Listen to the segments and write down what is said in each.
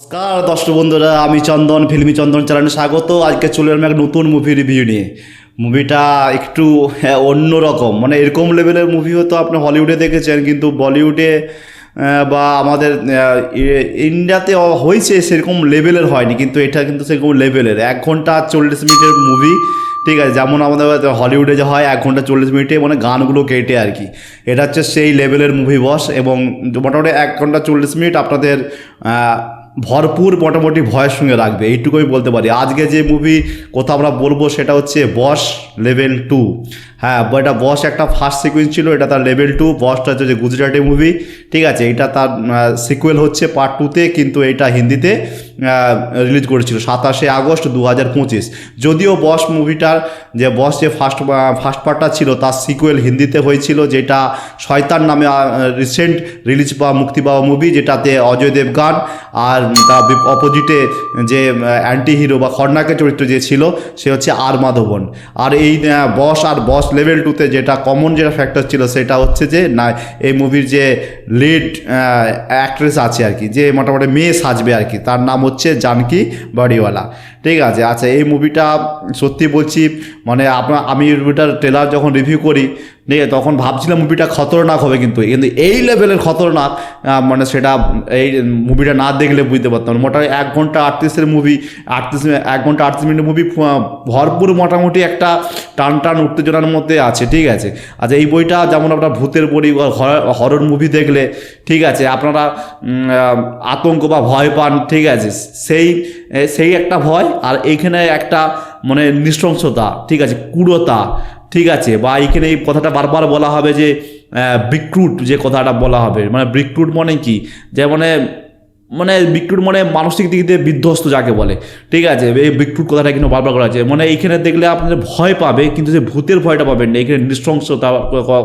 নমস্কার দর্শক বন্ধুরা, আমি চন্দন ফিল্মি চন্দন চ্যানেলে স্বাগত। আজকে চলে এলাম এক নতুন মুভি রিভিউ নিয়ে। মুভিটা একটু অন্যরকম, মানে এরকম লেভেলের মুভি হয়তো আপনি হলিউডে দেখেছেন, কিন্তু বলিউডে বা আমাদের ইন্ডিয়াতে হয়েছে সেরকম লেভেলের হয়নি, কিন্তু এটা কিন্তু সেরকম লেভেলের 1 ঘন্টা 40 মিনিটের মুভি। ঠিক আছে, যেমন আমাদের হলিউডে যে হয় 1 ঘন্টা 40 মিনিটে মানে গানগুলো কেটে আর কি। এটা হচ্ছে সেই লেভেলের মুভি বস, এবং মোটামুটি 1 ঘন্টা 40 মিনিট আপনাদের ভরপুর মোটামুটি ভয়ের সঙ্গে রাখবে, এইটুকুই বলতে পারি। আজকে যে মুভি কথা আমরা বলবো সেটা হচ্ছে বস লেভেল 2। হ্যাঁ, এটা বস একটা ফার্স্ট সিকুয়েন্স ছিল, এটা তার লেভেল 2। বসটা হচ্ছে যে গুজরাটি মুভি, ঠিক আছে। এটা তার সিকুয়েল হচ্ছে পার্ট 2তে, কিন্তু এটা হিন্দিতে রিলিজ করেছিল 27শে আগস্ট 2025। যদিও বস মুভিটার যে বস যে ফার্স্ট পার্টটা ছিল তার সিকুয়েল হিন্দিতে হয়েছিল, যেটা শয়তান নামে রিসেন্ট রিলিজ বা মুক্তি পাওয়া মুভি, যেটাতে অজয় দেবগান আর তার অপোজিটে যে অ্যান্টি হিরো বা খলনায়কের চরিত্র যে ছিল সে হচ্ছে আর মাধবন। আর এই বস লেভেল 2তে যেটা কমন যেটা ফ্যাক্টর ছিল সেটা হচ্ছে যে না, এই মুভির যে লিড অ্যাক্ট্রেস আছে আর কি, যে মোটামুটি মেয়ে সাজবে আর কি, তার নাম হচ্ছে জানকি বাড়িওয়ালা। ঠিক আছে। আচ্ছা, এই মুভিটা সত্যি বলছি, মানে আমি এই মুভিটার ট্রেলার যখন রিভিউ করি ঠিক আছে, তখন ভাবছিলাম মুভিটা খতরনাক হবে, কিন্তু এই লেভেলের খতরনাক মানে সেটা এই মুভিটা না দেখলে বুঝতে পারতাম না। মোটামুটি 1 ঘন্টা 38 মুভি, 1 ঘন্টা 38 মিনিটের মুভি ভরপুর মোটামুটি একটা টান উত্তেজনার মধ্যে আছে। ঠিক আছে। আচ্ছা, এই বইটা যেমন আপনার ভূতের বই হরর মুভি দেখলে ঠিক আছে আপনারা আতঙ্ক বা ভয় পান, ঠিক আছে, সেই একটা ভয়। আর এইখানে একটা মানে নৃশংসতা, ঠিক আছে, ক্রূরতা, ঠিক আছে। বা এইখানে এই কথাটা বারবার বলা হবে যে বিক্রুট, যে কথাটা বলা হবে, মানে বিক্রুট মানে কি, যে মানে বিক্রুট মানে মানসিক দিক দিয়ে বিধ্বস্ত যাকে বলে। ঠিক আছে, এই বিক্রুট কথাটা কিন্তু বারবার করা আছে, মানে এইখানে দেখলে আপনাদের ভয় পাবে, কিন্তু যে ভূতের ভয়টা পাবেন না। এখানে নৃশংসতা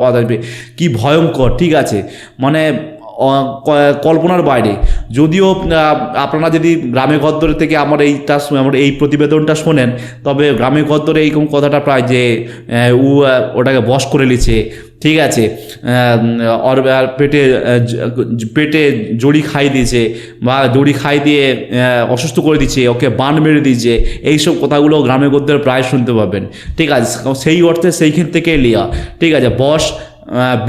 কথা আসবে, কি ভয়ঙ্কর, ঠিক আছে, মানে কল্পনার বাইরে। যদিও আপনারা যদি গ্রামে গদ্দরে থেকে আমার এই প্রতিবেদনটা শোনেন, তবে গ্রামে গদ্দরে এইরকম কথাটা প্রায় যে ওটাকে বশ করে নিচ্ছে, ঠিক আছে, ওর পেটে জড়ি খাই দিয়েছে বা জড়ি খাই দিয়ে অসুস্থ করে দিচ্ছে, ওকে বান মেরে দিয়েছে, এইসব কথাগুলো গ্রামে গদ্দরে প্রায় শুনতে পাবেন। ঠিক আছে, সেই অর্থে সেইখান থেকে লিয়া। ঠিক আছে, বস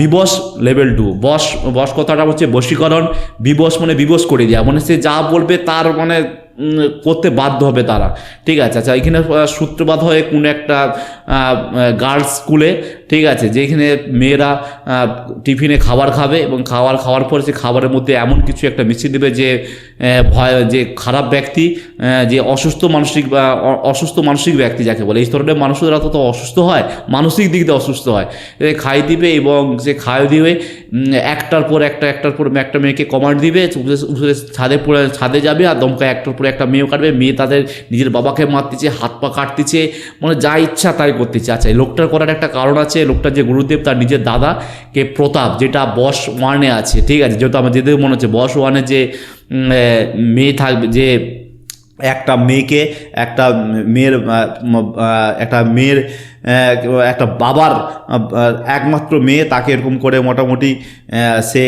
বিবশ লেভেল 2। বস কথাটা হচ্ছে বশীকরণ, বিবশ মানে বিবশ করে দেওয়া, মানে সে যা বলবে তার মানে করতে বাধ্য হবে তারা। ঠিক আছে। আচ্ছা, এখানে সূত্রপাত হয় কোনো একটা গার্লস স্কুলে, ঠিক আছে, যেখানে মেয়েরা টিফিনে খাবার খাবে এবং খাওয়ার পরে সে খাবারের মধ্যে এমন কিছু একটা মিশিয়ে দেবে যে যে খারাপ ব্যক্তি, যে অসুস্থ মানসিক ব্যক্তি যাকে বলে, এই ধরনের মানুষরা তো অসুস্থ হয়, মানসিক দিক দিয়ে অসুস্থ হয়, খাই দিবে এবং সে খাই দিবে একটার পর একটা মেয়েকে কমান্ড দিবে, ছাদে যাবে আর দমকা একটার পর একটা মেয়েও কাটবে, মেয়ে তাদের নিজের বাবাকে মারতেছে, হাত পা কাটতেছে, মানে যা ইচ্ছা তাই করতেছে। আচ্ছা, এই লোকটার করার একটা কারণ আছে, লোকটার যে গুরুদেব তার নিজের দাদাকে প্রতাপ, যেটা বস 1-এ আছে, ঠিক আছে, যেহেতু আমার যেতে মনে হচ্ছে বস 1-এ যে মেয়ে থাকবে, যে একটা মেয়ের একটা বাবার একমাত্র মেয়ে, তাকে এরকম করে মোটামুটি সে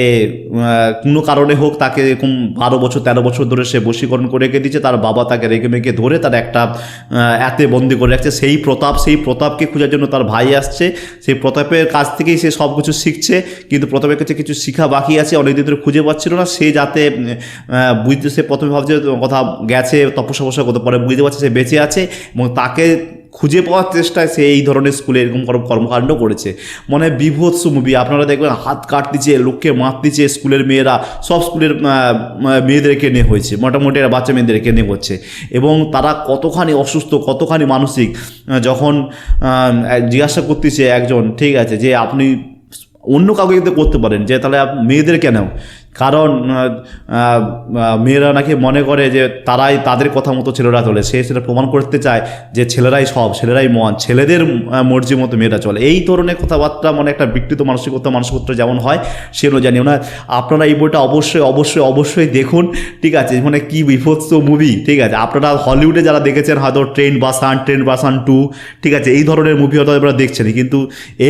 কোনো কারণে হোক তাকে এরকম 12 বছর 13 বছর ধরে সে বশীকরণ করে রেখে দিচ্ছে। তার বাবা তাকে রেখে মেখে ধরে তার একটা এতে বন্দি করে রাখছে। সেই প্রতাপকে খোঁজার জন্য তার ভাই আসছে। সেই প্রতাপের কাছ থেকেই সে সব কিছু শিখছে, কিন্তু প্রতাপের কাছে কিছু শিখা বাকি আছে, অনেকদিন ধরে খুঁজে পাচ্ছিল না। সে যাতে বুঝতে, সে প্রথমে ভাবছে কথা গেছে তপস্যা করতে, পরে বুঝতে পারছে সে বেঁচে আছে এবং তাকে খুঁজে পাওয়ার চেষ্টায় সে এই ধরনের স্কুলে এরকম কর্মকাণ্ড করেছে। মানে বিভৎস মুভি, আপনারা দেখবেন হাত কাটতেছে, লোককে মারতেছে, স্কুলের মেয়েরা, সব স্কুলের মেয়েদেরকে নিয়ে হয়েছে, মোটামুটি বাচ্চা মেয়েদেরকে নিয়ে হচ্ছে, এবং তারা কতখানি অসুস্থ, কতখানি মানসিক। যখন জিজ্ঞাসা করতেছে একজন, ঠিক আছে, যে আপনি অন্য কাউকে কিন্তু করতে পারেন, যে তাহলে মেয়েদের কেন, কারণ মেয়েরা নাকি মনে করে যে তাদের কথা মতো ছেলেরা চলে, সে সেটা প্রমাণ করতে চায় যে ছেলেরাই মহান, ছেলেদের মর্জি মতো মেয়েরা চলে। এই ধরনের কথাবার্তা, মানে একটা বিকৃত মানসিকতা যেমন হয় সেও জানিও না। আপনারা এই বইটা অবশ্যই দেখুন, ঠিক আছে, মানে কি বিভৎস মুভি। ঠিক আছে, আপনারা হলিউডে যারা দেখেছেন হয়তো ট্রেন ভার্সন 2, ঠিক আছে, এই ধরনের মুভি হয়তো আপনারা দেখছেন, কিন্তু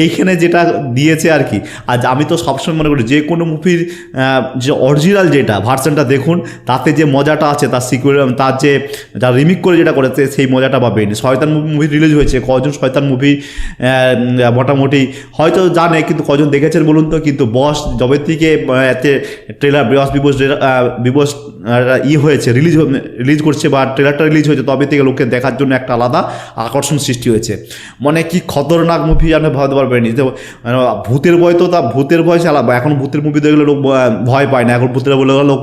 এইখানে যেটা দিয়েছে আর কি। আজ আমি তো সবসময় মনে করি যে কোনো মুভির যে অরিজিনাল যেটা ভার্সনটা দেখুন, তাতে যে মজাটা আছে তার সিকুয়েল, তার যে যা রিমিক করে যেটা করেছে সেই মজাটা পাবেন। শয়তান মুভি রিলিজ হয়েছে, কজন শয়তান মুভি মোটামুটি হয়তো জানে, কিন্তু কজন দেখেছেন বলুন তো? কিন্তু বস যবে থেকে এতে ট্রেলার বিবস হয়েছে, রিলিজ করছে বা ট্রেলারটা রিলিজ হয়েছে, তবে থেকে লোকের দেখার জন্য একটা আলাদা আকর্ষণ সৃষ্টি হয়েছে। মানে কি খতরনাক মুভি আপনি ভাবতে পারবেন। ভূতের ভয় তো তা ভূতের ভয় চালাবো, এখন ভূতের মুভি দেখলে লোক ভয় পায় না, এখন ভূতের বলে লোক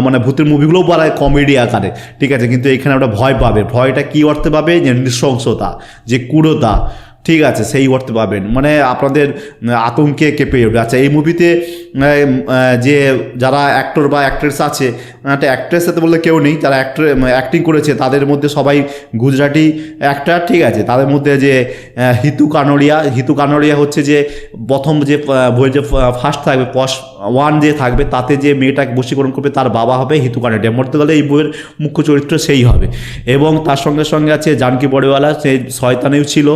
মানে ভূতের মুভিগুলোও বাড়ায় কমেডি আকারে, ঠিক আছে। কিন্তু এখানে ওটা ভয় পাবে, ভয়টা কী অর্থে পাবে? যে নৃশংসতা, যে ক্রূরতা, ঠিক আছে, সেই অর্থে পাবেন। মানে আপনাদের আতঙ্কে কেঁপে উঠবে। আচ্ছা, এই মুভিতে যে যারা অ্যাক্টর বা অ্যাক্ট্রেস আছে, একটা অ্যাক্ট্রেস সাথে বলতে কেউ নেই, যারা অ্যাক্টিং করেছে তাদের মধ্যে সবাই গুজরাটি অ্যাক্টর, ঠিক আছে। তাদের মধ্যে যে হিতু কানোরিয়া হচ্ছে যে প্রথম যে বই যে ফার্স্ট থাকবে, ওয়ান যে থাকবে, তাতে যে মেয়েটাকে বশীকরণ করবে তার বাবা হবে হিতু কানোরিয়া, বলতে গেলে এই বইয়ের মুখ্য চরিত্র সেই হবে। এবং তার সঙ্গে সঙ্গে আছে জানকী বড়িওয়ালা, সে শয়তানেও ছিল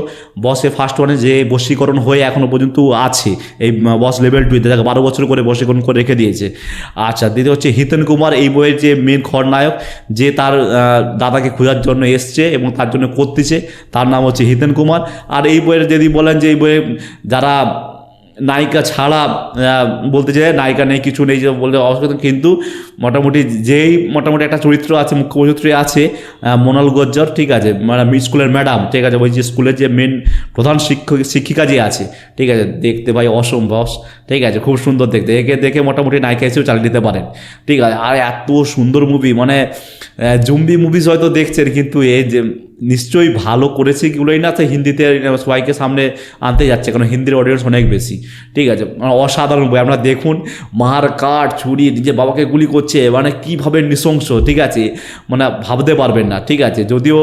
বসে ফার্স্ট ওয়ানে, যে বশীকরণ হয়ে এখনও পর্যন্ত আছে এই বস লেভেল 2-তে, তাকে 12 বছর করে বশীকরণ করে রেখে দিয়েছে। আচ্ছা, দ্বিতীয় হচ্ছে হিতেন কুমার, এই বইয়ের যে মেন খলনায়ক, যে তার দাদাকে খোঁজার জন্য এসছে এবং তার জন্য করতেছে, তার নাম হচ্ছে হিতেন কুমার। আর এই বইয়ের যদি বলেন যে এই বইয়ে যারা নায়িকা ছাড়া বলতে চাই নায়িকা নেই, কিছু নেই যে বলতে অসুবিধা, কিন্তু মোটামুটি একটা চরিত্র আছে, মুখ্য চরিত্রে আছে মোনাল গজ্জর, ঠিক আছে, মানে স্কুলের ম্যাডাম, ঠিক আছে, ওই যে স্কুলের যে মেন প্রধান শিক্ষিকা যে আছে, ঠিক আছে, দেখতে ভাই অসম্ভব, ঠিক আছে, খুব সুন্দর দেখতে, একে দেখে মোটামুটি নায়িকা হিসেবে চালিয়ে দিতে পারেন, ঠিক আছে। আর এত সুন্দর মুভি, মানে জম্বি মুভিজ হয়তো দেখছেন, কিন্তু এই যে নিশ্চয়ই ভালো করেছে এগুলোই না, তো হিন্দিতে সবাইকে সামনে আনতে যাচ্ছে, কারণ হিন্দির অডিয়েন্স অনেক বেশি, ঠিক আছে। অসাধারণ বই, আপনারা দেখুন, মার কাঠ ছুরি, নিজের বাবাকে গুলি করছে, মানে কীভাবে নৃশংস, ঠিক আছে, মানে ভাবতে পারবেন না, ঠিক আছে। যদিও